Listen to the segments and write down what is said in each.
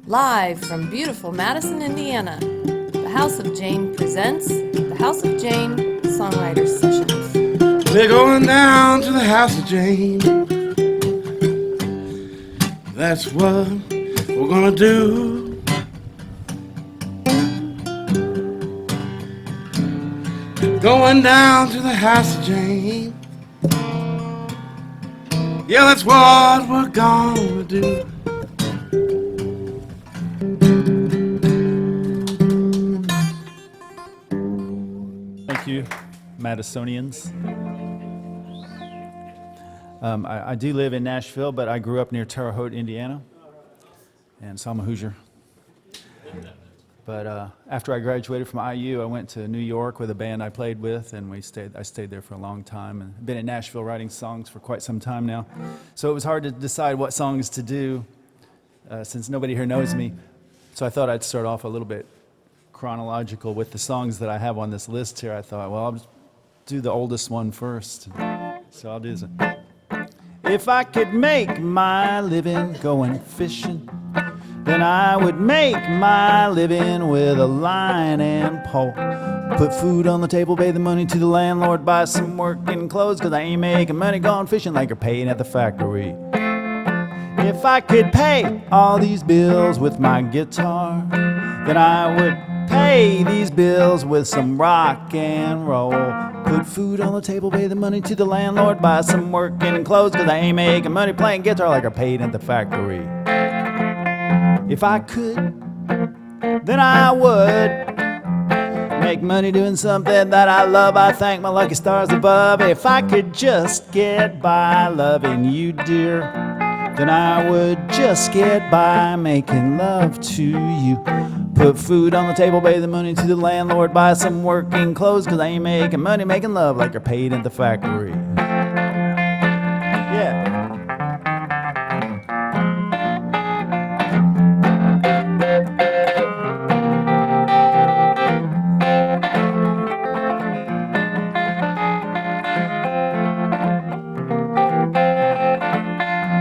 Live from beautiful Madison, Indiana, the House of Jane presents the House of Jane Songwriters Sessions. We're going down to the House of Jane. That's what we're gonna do. Going down to the House of Jane. Yeah, that's what we're gonna do. Thank you, Madisonians. I do live in Nashville, but I grew up near Terre Haute, Indiana, and so I'm a Hoosier. But after I graduated from IU, I went to New York with a band I played with, and I stayed there for a long time, and been in Nashville writing songs for quite some time now. So it was hard to decide what songs to do, since nobody here knows me. So I thought I'd start off a little bit chronological with the songs that I have on this list here. I thought, well, I'll just do the oldest one first. So I'll do this. If I could make my living going fishing, then I would make my living with a line and pole. Put food on the table, pay the money to the landlord, buy some working clothes, 'cause I ain't making money going fishing like you're paying at the factory. If I could pay all these bills with my guitar, then I would pay these bills with some rock and roll. Put food on the table, pay the money to the landlord, buy some working clothes, 'cause I ain't making money playing guitar like I paid at the factory. If I could, then I would make money doing something that I love. I thank my lucky stars above. If I could just get by loving you, dear, then I would just get by making love to you. Put food on the table, pay the money to the landlord, buy some working clothes, 'cause I ain't making money making love like you're paid at the factory. Yeah.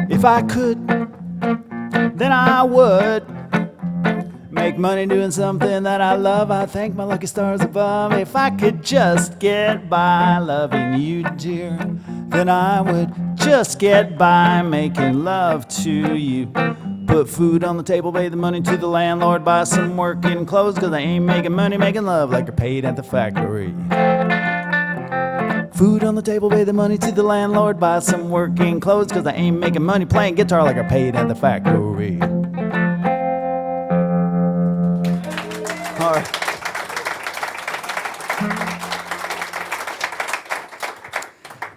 If I could, then I would make money doing something that I love. I thank my lucky stars above. If I could just get by loving you, dear, then I would just get by making love to you. Put food on the table, pay the money to the landlord, buy some working clothes, 'cause I ain't making money making love like you're paid at the factory. Food on the table, pay the money to the landlord, buy some working clothes, 'cause I ain't making money playing guitar like I paid at the factory. All right.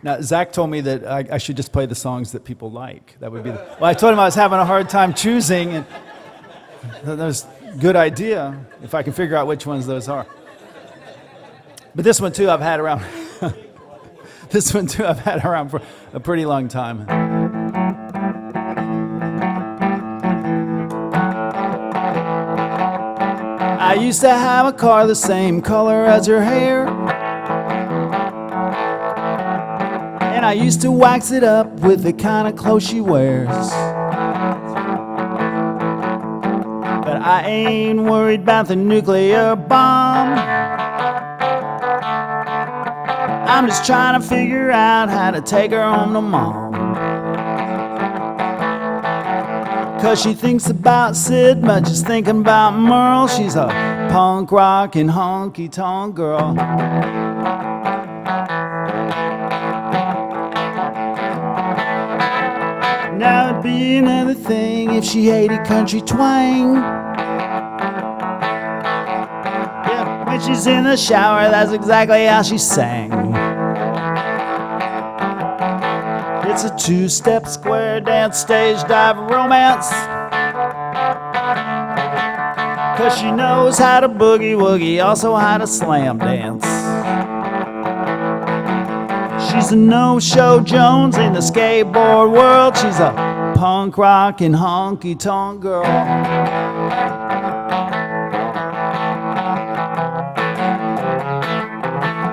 Now, Zach told me that I should just play the songs that people like. That would be well, I told him I was having a hard time choosing, and that was a good idea if I can figure out which ones those are. But this one, too, I've had around. This one, too, I've had around for a pretty long time. I used to have a car the same color as her hair, and I used to wax it up with the kind of clothes she wears. But I ain't worried about the nuclear bomb. I'm just trying to figure out how to take her home to mom. 'Cause she thinks about Sid much as thinking about Merle. She's a punk rockin' honky tonk girl. Now it'd be another thing if she hated country twang. Yeah, when she's in the shower, that's exactly how she sang. It's a two-step square dance, stage dive romance. 'Cause she knows how to boogie woogie, also how to slam dance. She's a no-show Jones in the skateboard world. She's a punk rockin' honky tonk girl.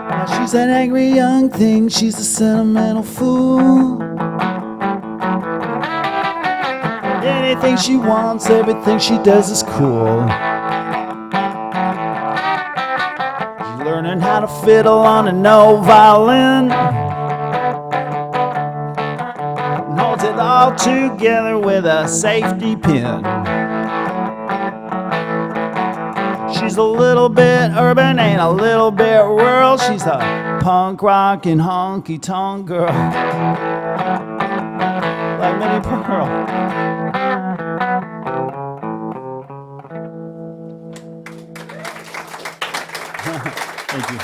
Now she's an angry young thing, she's a sentimental fool. anything she wants, everything she does is cool. She's learning how to fiddle on an old violin, and holds it all together with a safety pin. She's a little bit urban and a little bit rural. She's a punk rockin' honky tonk girl, like Minnie Pearl. Thank you.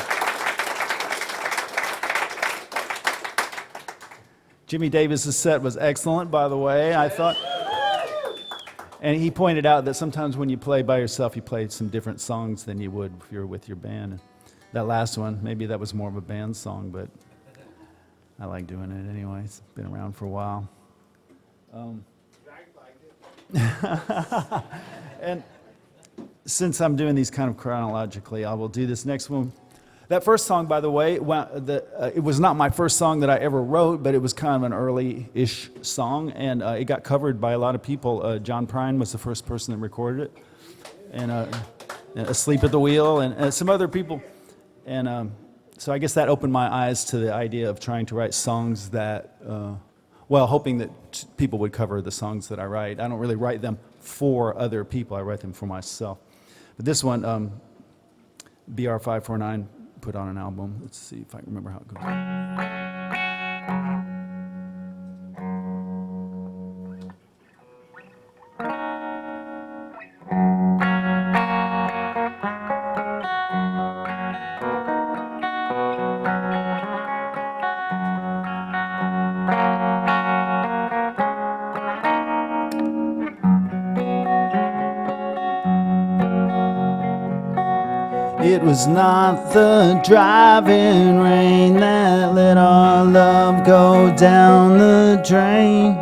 Jimmy Davis's set was excellent, by the way, I thought. And he pointed out that sometimes when you play by yourself, you play some different songs than you would if you're with your band. That last one, maybe that was more of a band song, but I like doing it anyway. It's been around for a while. And since I'm doing these kind of chronologically, I will do this next one. That first song, by the way, it was not my first song that I ever wrote, but it was kind of an early-ish song, and it got covered by a lot of people. John Prine was the first person that recorded it, and Asleep at the Wheel, and some other people. And so I guess that opened my eyes to the idea of trying to write songs that, hoping that people would cover the songs that I write. I don't really write them for other people. I write them for myself. But this one, BR549, put on an album. Let's see if I can remember how it goes. It was not the driving rain that let our love go down the drain.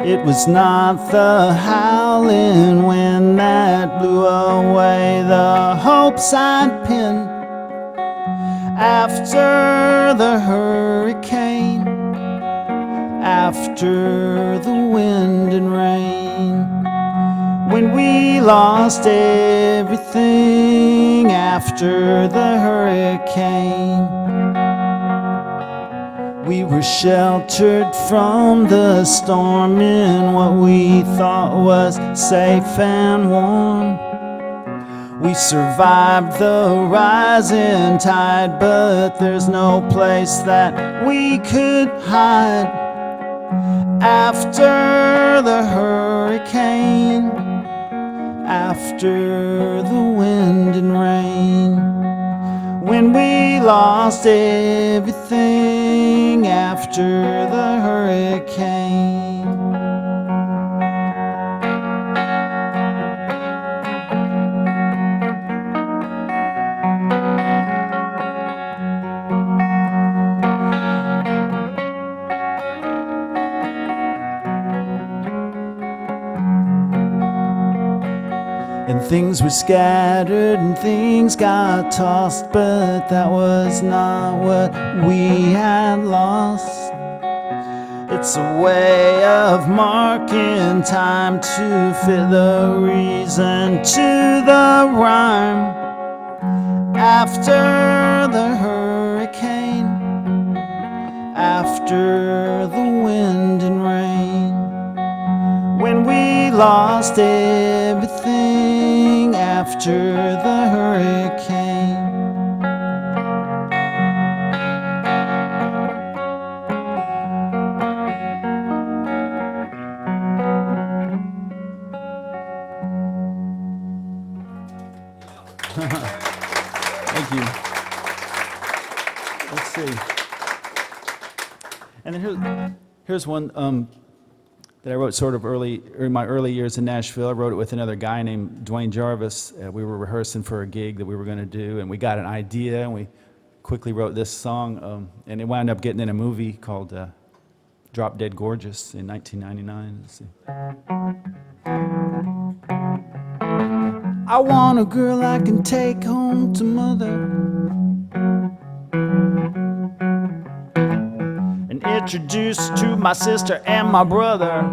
It was not the howling wind that blew away the hopes I'd pinned after the hurricane, after the wind and rain. When we lost everything after the hurricane, we were sheltered from the storm in what we thought was safe and warm. We survived the rising tide, but there's no place that we could hide after the hurricane, after the wind and rain. When we lost everything after the hurricane. And things were scattered and things got tossed, but that was not what we had lost. It's a way of marking time to fit the reason to the rhyme. After the hurricane, after the wind and rain, when we lost everything after the hurricane. Thank you. Let's see. And then here's one that I wrote sort of in my early years in Nashville. I wrote it with another guy named Dwayne Jarvis. We were rehearsing for a gig that we were going to do, and we got an idea, and we quickly wrote this song, and it wound up getting in a movie called Drop Dead Gorgeous in 1999. Let's see. I want a girl I can take home to mother and introduce to my sister and my brother.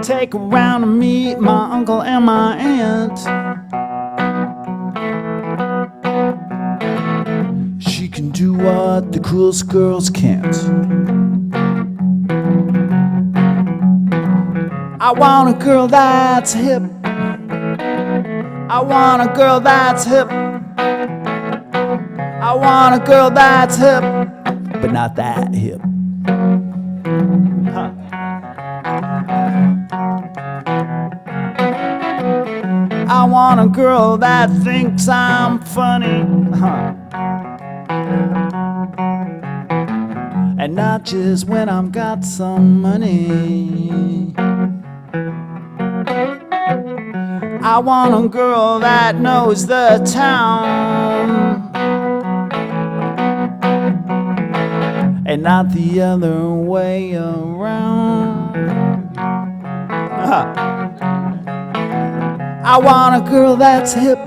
take her round to meet my uncle and my aunt. She can do what the coolest girls can't. I want a girl that's hip. I want a girl that's hip. I want a girl that's hip, but not that hip. Huh. I want a girl that thinks I'm funny. Huh. And not just when I've got some money. I want a girl that knows the town and not the other way around. I want a girl that's hip.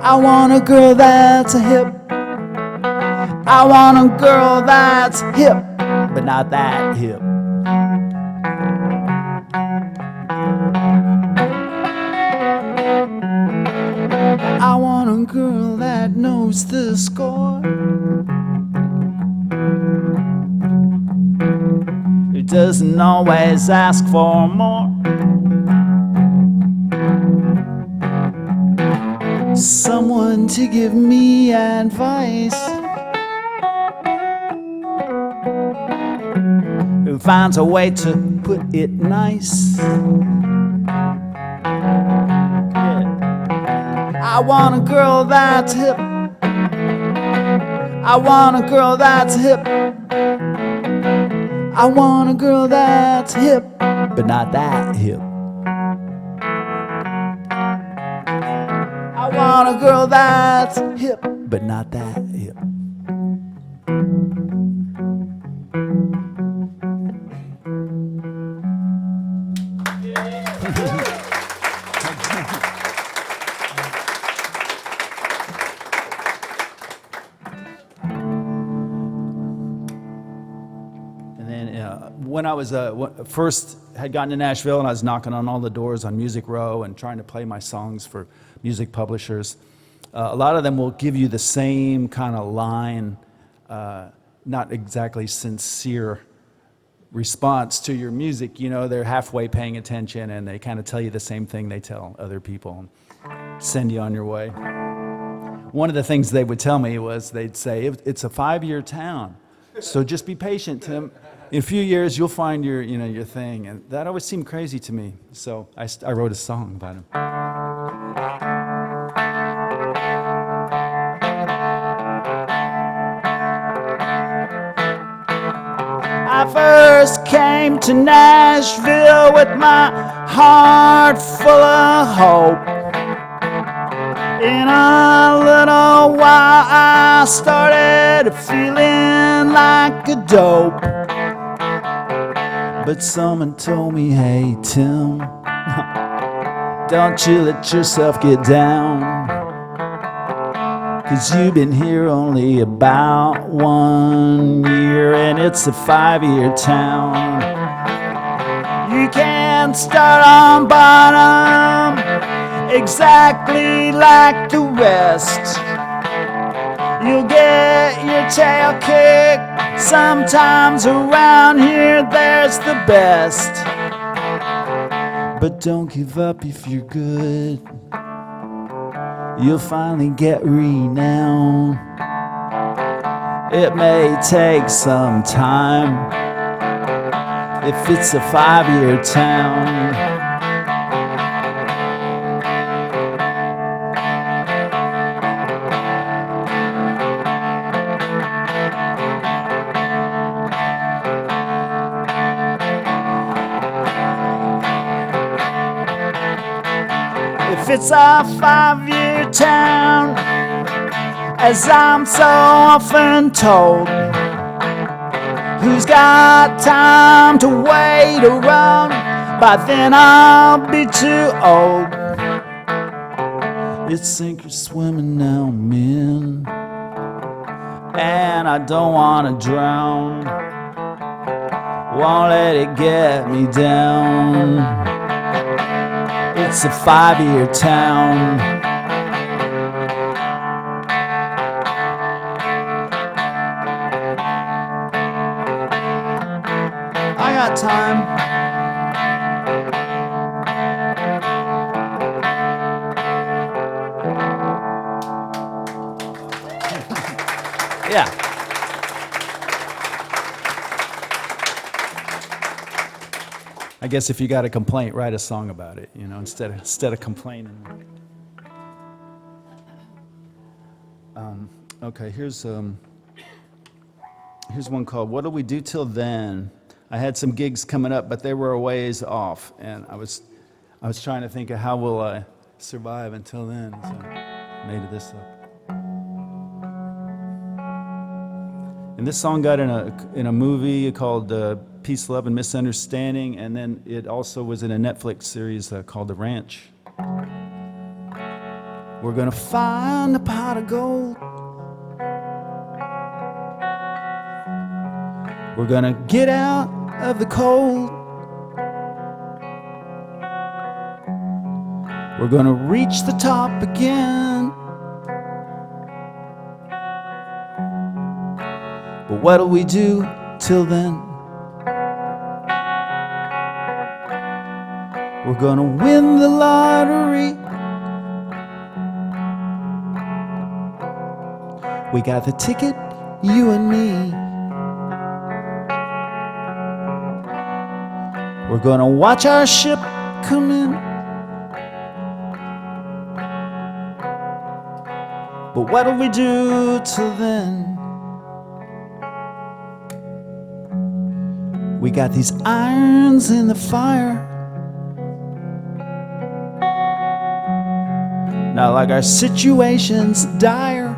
I want a girl that's hip. I want a girl that's hip, but not that hip. I want a girl that knows the score, who doesn't always ask for more. Someone to give me advice, who finds a way to put it nice. I want a girl that's hip. I want a girl that's hip. I want a girl that's hip, but not that hip. I want a girl that's hip, but not that hip. When I was first had gotten to Nashville and I was knocking on all the doors on Music Row and trying to play my songs for music publishers, a lot of them will give you the same kind of line, not exactly sincere response to your music. You know, they're halfway paying attention and they kind of tell you the same thing they tell other people and send you on your way. One of the things they would tell me was they'd say, it's a 5-year town, so just be patient, Tim. In a few years, you'll find your thing. And that always seemed crazy to me. So I wrote a song about him. I first came to Nashville with my heart full of hope. In a little while, I started feeling like a dope. But someone told me, hey, Tim, don't you let yourself get down, 'cause you've been here only about 1 year and it's a 5-year town. You can't start on bottom exactly like the rest. You'll get your tail kicked. Sometimes around here there's the best. But don't give up if you're good. You'll finally get renowned. It may take some time if it's a 5-year town. If it's a 5-year town, as I'm so often told, who's got time to wait around? By then I'll be too old. It's sink or swimming now, men, and I don't want to drown. won't let it get me down. It's a 5-year town. I got time. Yeah. I guess if you got a complaint, write a song about it, you know, instead of complaining. Okay, here's one called "What'll We Do Till Then." I had some gigs coming up, but they were a ways off, and I was trying to think of how will I survive until then. So I made this up. And this song got in a movie called Peace, Love, and Misunderstanding, and then it also was in a Netflix series called The Ranch. We're gonna find a pot of gold. We're gonna get out of the cold. We're gonna reach the top again. But what'll we do till then? We're gonna win the lottery. We got the ticket, you and me. We're gonna watch our ship come in. But what'll we do till then? We got these irons in the fire. Not like our situation's dire.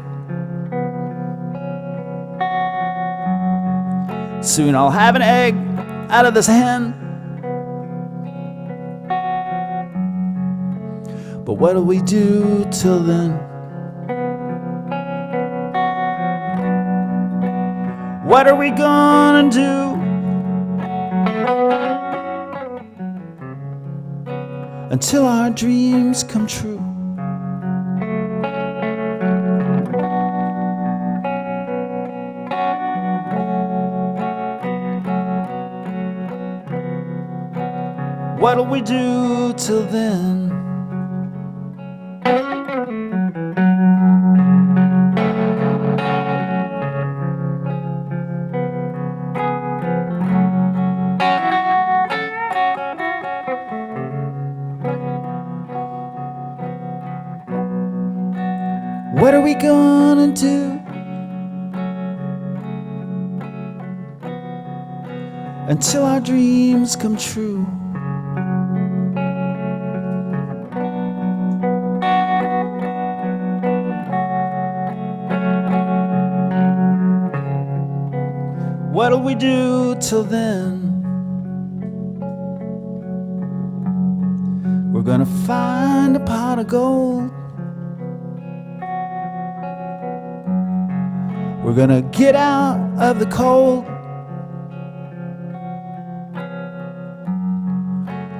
Soon I'll have an egg out of this hen. But what'll we do till then? What are we gonna do until our dreams come true? What'll we do till then? What are we gonna do until our dreams come true? What'll we do till then? We're gonna find a pot of gold. We're gonna get out of the cold.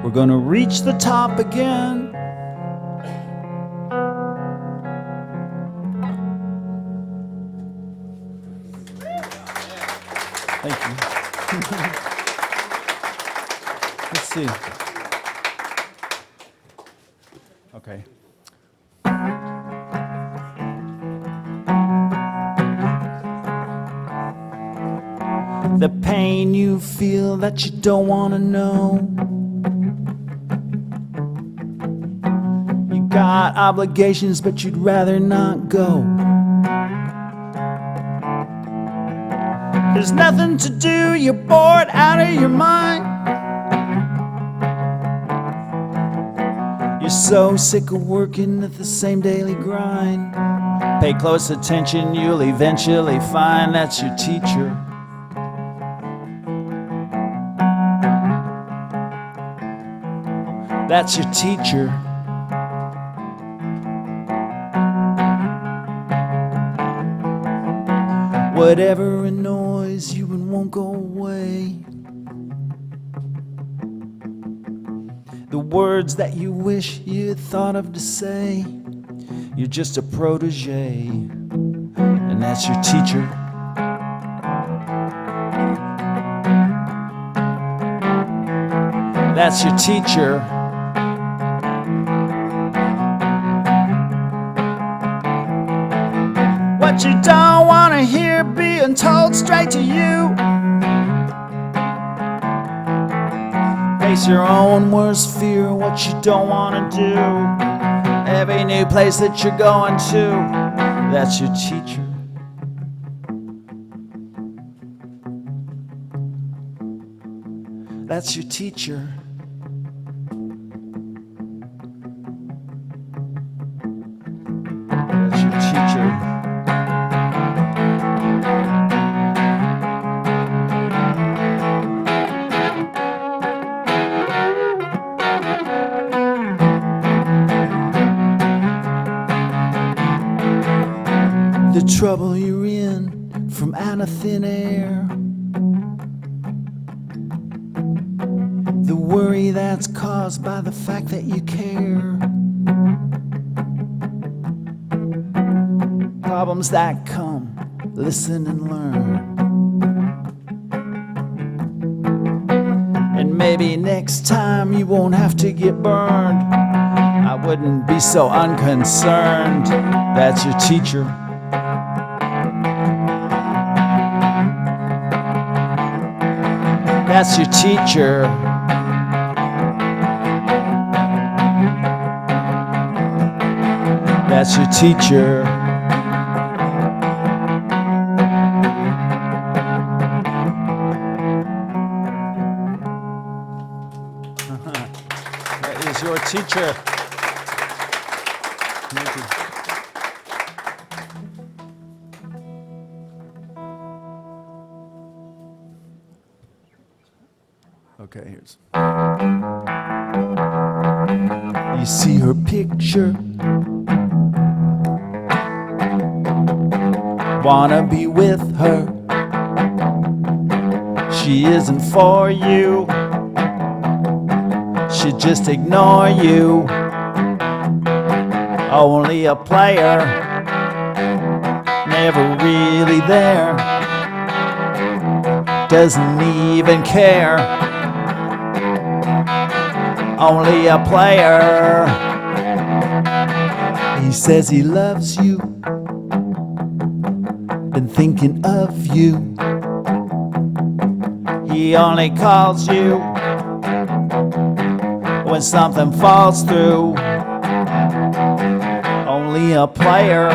We're gonna reach the top again. Thank you. Let's see. Okay. The pain you feel that you don't want to know. You got obligations, but you'd rather not go. There's nothing to do, you're bored out of your mind. You're so sick of working at the same daily grind. Pay close attention, you'll eventually find that's your teacher. That's your teacher. Whatever annoys you and won't go away, the words that you wish you'd thought of to say. You're just a protege, and that's your teacher. That's your teacher. What you don't want to hear being told straight to you. Face your own worst fear, what you don't want to do. Every new place that you're going to, that's your teacher. That's your teacher. That's your teacher. The trouble you're in from out of thin air. The worry that's caused by the fact that you care. Problems that come, listen and learn. And maybe next time you won't have to get burned. I wouldn't be so unconcerned. That's your teacher. That's your teacher. That's your teacher. That is your teacher. Thank you. Okay, here's. You see her picture. Wanna be with her. She isn't for you. She'd just ignore you. Only a player, never really there. Doesn't even care. Only a player. He says he loves you. Been thinking of you. He only calls you when something falls through. Only a player,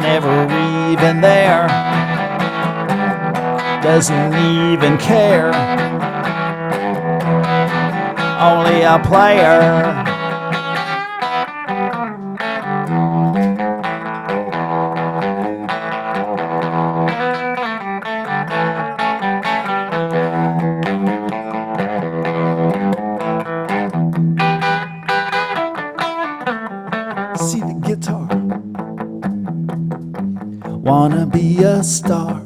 never even there. Doesn't even care. Only a player. See the guitar. Wanna be a star.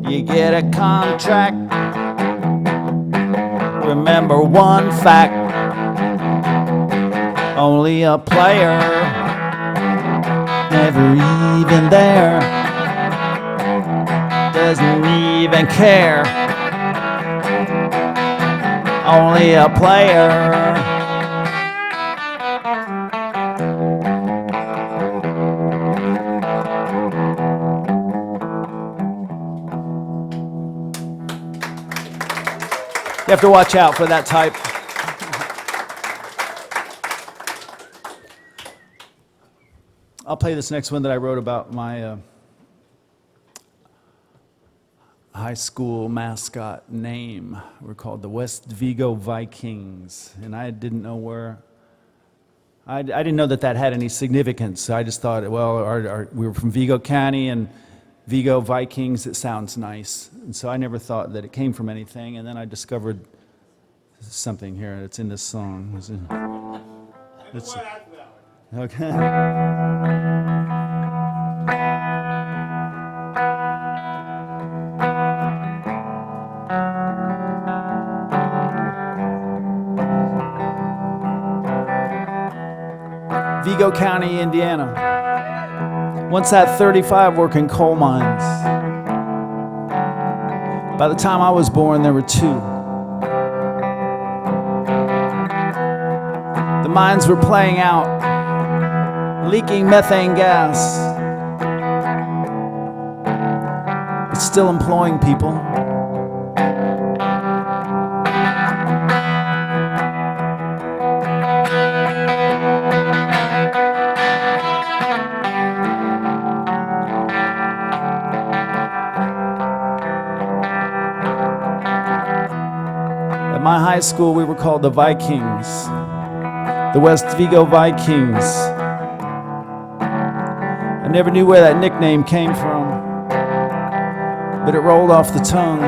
You get a contract. Remember one fact. Only a player, never even there. Doesn't even care. Only a player. You have to watch out for that type. I'll play this next one that I wrote about my high school mascot name. We're called the West Vigo Vikings, and I didn't know where. I didn't know that had any significance. I just thought, well, we were from Vigo County, and Vigo Vikings, it sounds nice. And so I never thought that it came from anything, and then I discovered something here that's in this song. Okay. Vigo County, Indiana. Once had 35 working coal mines. By the time I was born, there were 2. The mines were playing out, leaking methane gas. It's still employing people. At my high school, we were called the Vikings, the West Vigo Vikings. I never knew where that nickname came from, but it rolled off the tongue.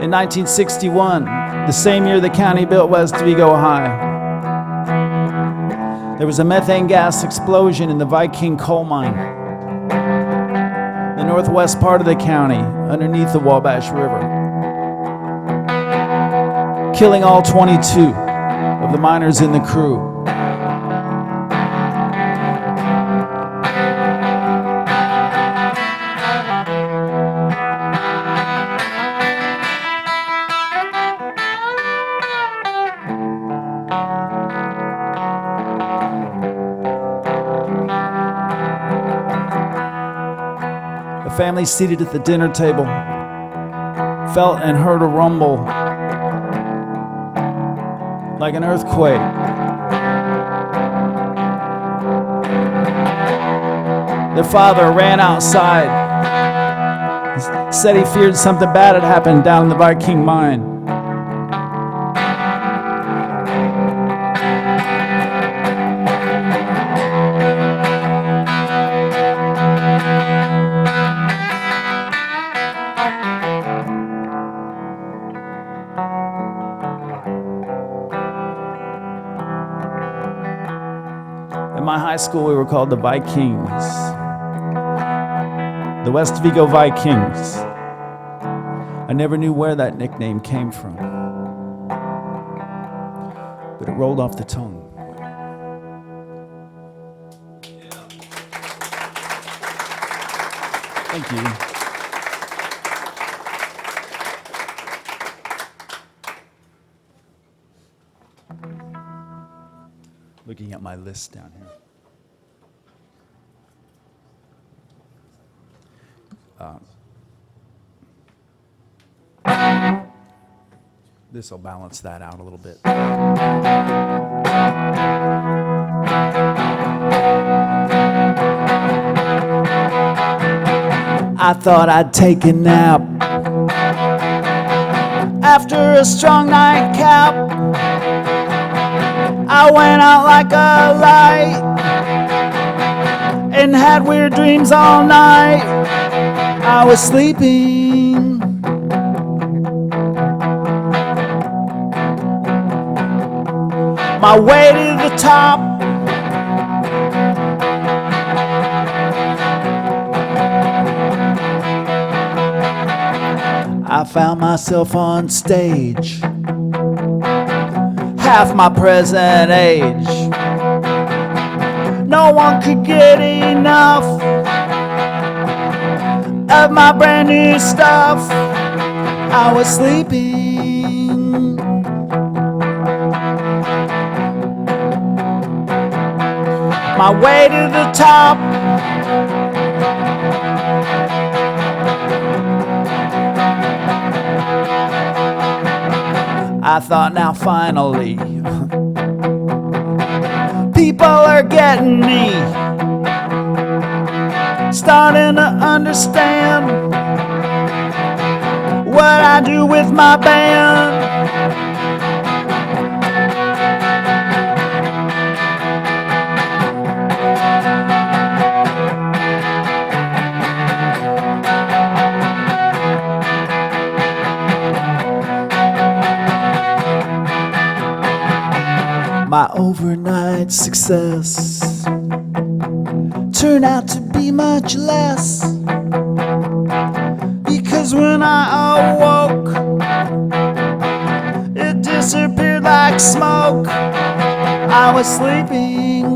In 1961, the same year the county built West Vigo High, there was a methane gas explosion in the Viking coal mine, the northwest part of the county, underneath the Wabash River, killing all 22 of the miners in the crew. The family seated at the dinner table felt and heard a rumble like an earthquake. Their father ran outside, said he feared something bad had happened down in the Viking mine. In my high school, we were called the Vikings, the West Vigo Vikings. I never knew where that nickname came from, but it rolled off the tongue. Thank you. Looking at my list down here. This will balance that out a little bit. I thought I'd take a nap after a strong nightcap. I went out like a light and had weird dreams all night. I was sleeping, my way to the top. I found myself on stage, half my present age. No one could get enough of my brand new stuff. I was sleeping, my way to the top. I thought, now finally people are getting me, starting to understand what I do with my band. My overnight success turned out to be much less. Because when I awoke, it disappeared like smoke. I was sleeping.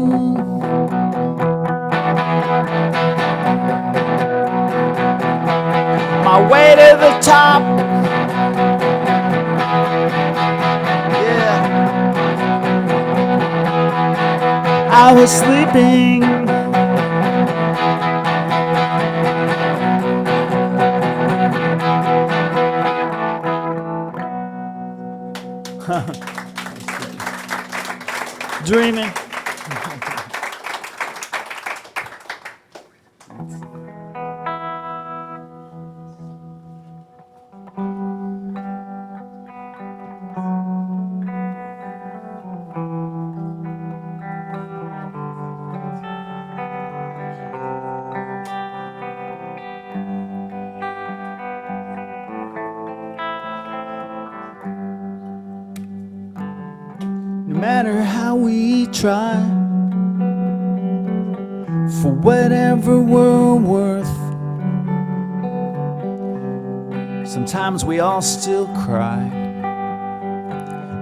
My way to the top. Yeah. I was sleeping. Dreaming. No matter how we try, for whatever we're worth, sometimes we all still cry.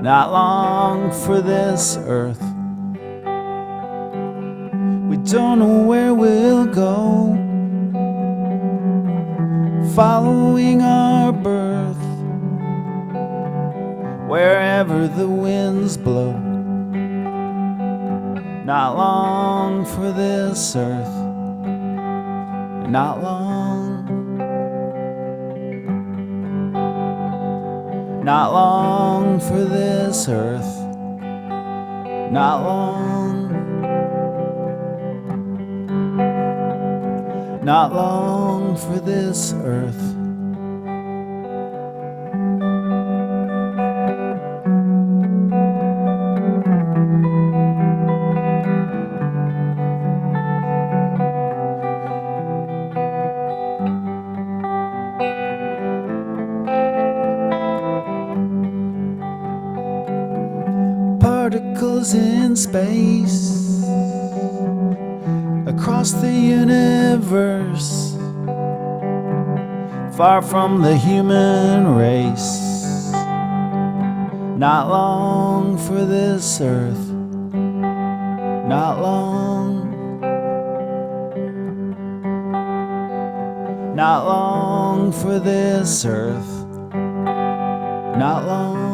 Not long for this earth. We don't know where we'll go, following our birth. Wherever the winds blow, not long for this earth, not long, not long for this earth, not long, not long for this earth. Particles in space, across the universe, far from the human race. Not long for this earth, not long, not long for this earth, not long,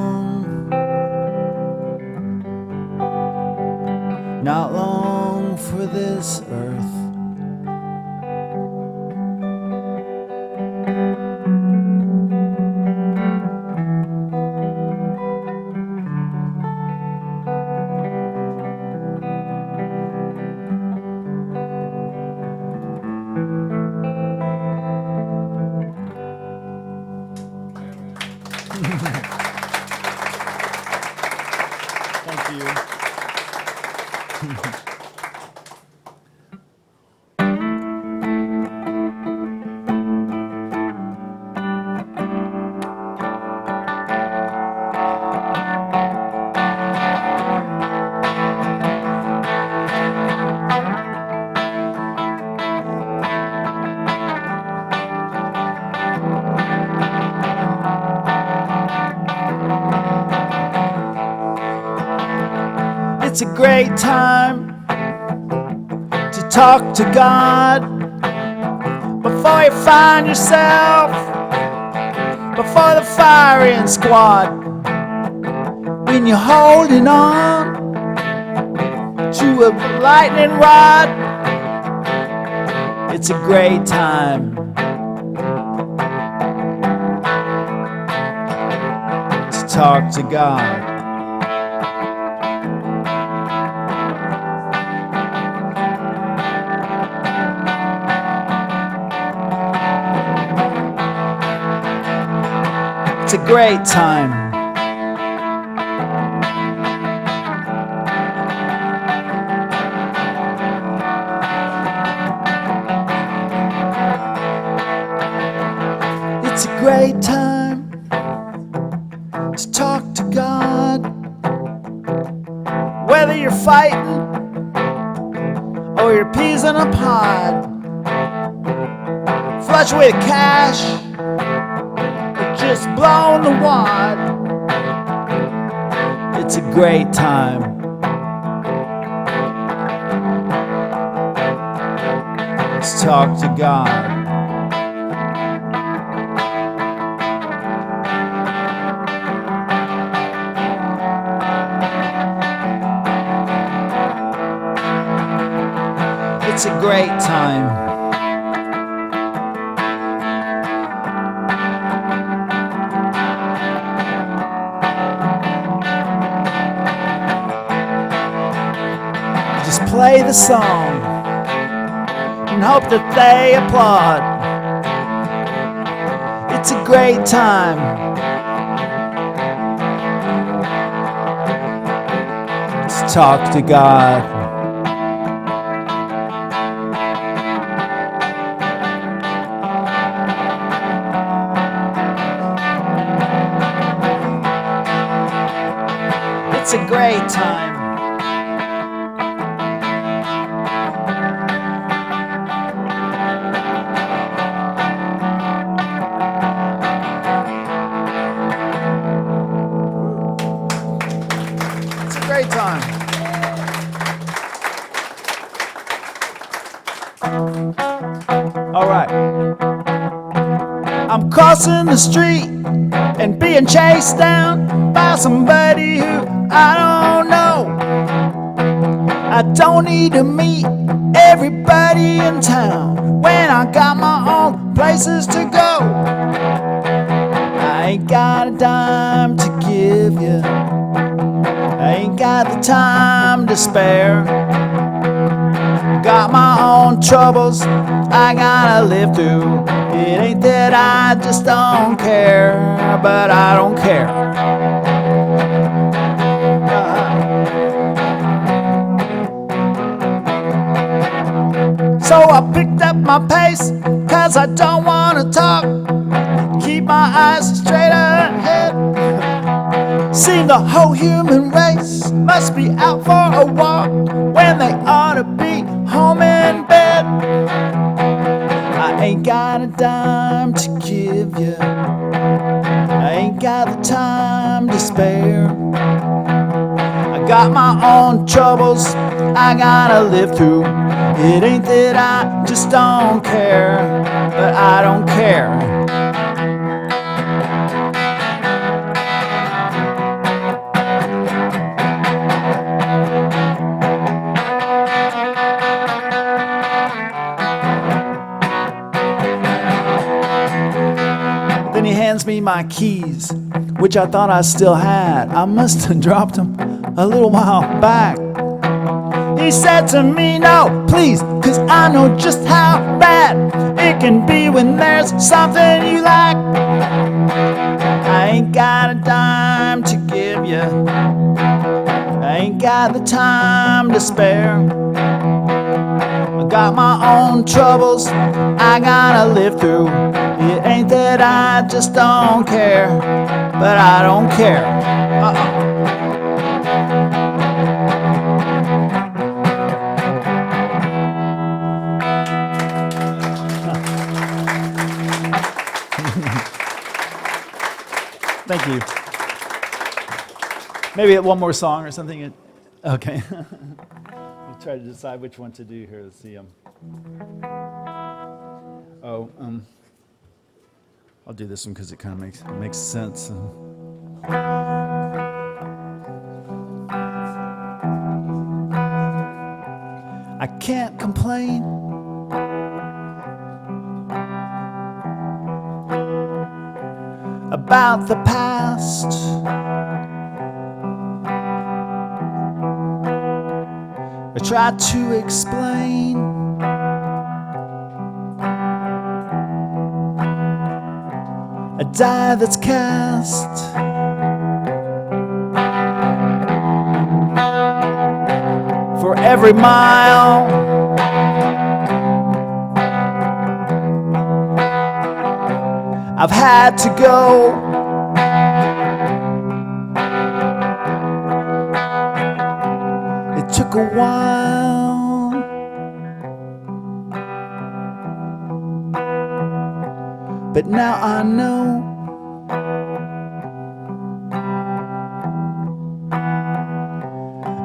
not long for this earth. Thank you. It's a great time to talk to God before you find yourself before the firing squad. When you're holding on to a lightning rod, it's a great time to talk to God. It's a great time. It's a great time to talk to God. Whether you're fighting or your peas in a pod. Flush away the cash, or just blow the wad. It's a great time. Let's talk to God. It's a great time. Just play the song and hope that they applaud. It's a great time. Let's talk to God. It's a great time. It's a great time. All right. I'm crossing the street and being chased down by somebody who I don't know. I don't need to meet everybody in town when I got my own places to go. I ain't got a dime to give you. I ain't got the time to spare. Got my own troubles I gotta live through. It ain't that I just don't care, but I don't care. So I picked up my pace, cause I don't wanna talk. Keep my eyes straight ahead. Seem the whole human race must be out for a walk when they ought to be home in bed. I ain't got a dime to give you. I ain't got the time to spare. I got my own troubles I gotta live through. It ain't that I just don't care, but I don't care. Then he hands me my keys, which I thought I still had. I must have dropped them a little while back. He said to me, no, please, cause I know just how bad it can be when there's something you like. I ain't got a dime to give you. I ain't got the time to spare. I got my own troubles I gotta live through. It ain't that I just don't care, but I don't care. Thank you. Maybe one more song or something. Okay. We'll try to decide which one to do here. Let's see. I'll do this one because it kind of makes sense. I can't complain. About the past. I tried to explain. A die that's cast. For every mile. I've had to go. It took a while. Now I know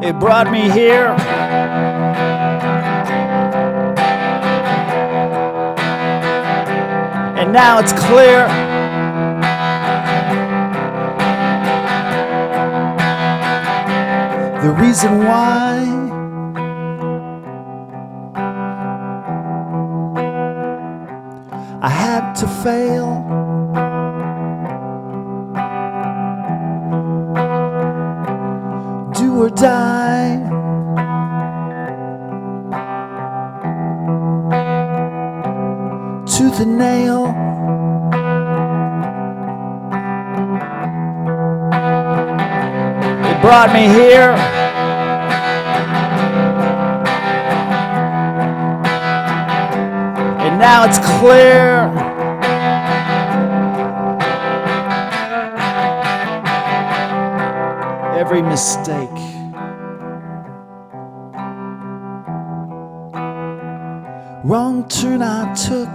it brought me here. And now it's clear the reason why I had to fail. Do or die. Tooth and nail. It brought me here. And now it's clear. Every mistake. Wrong turn I took.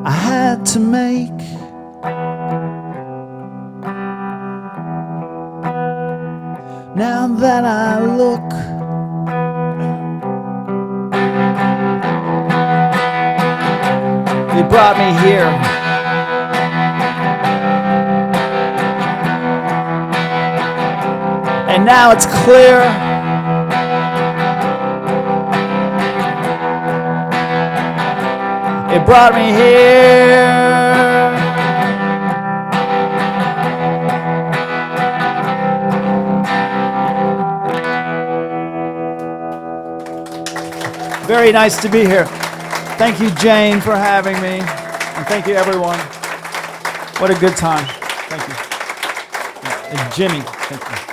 I had to make. Now that I look, it brought me here. And now it's clear. It brought me here. Very nice to be here. Thank you, Jane, for having me. And thank you, everyone. What a good time. Thank you. And Jimmy, thank you.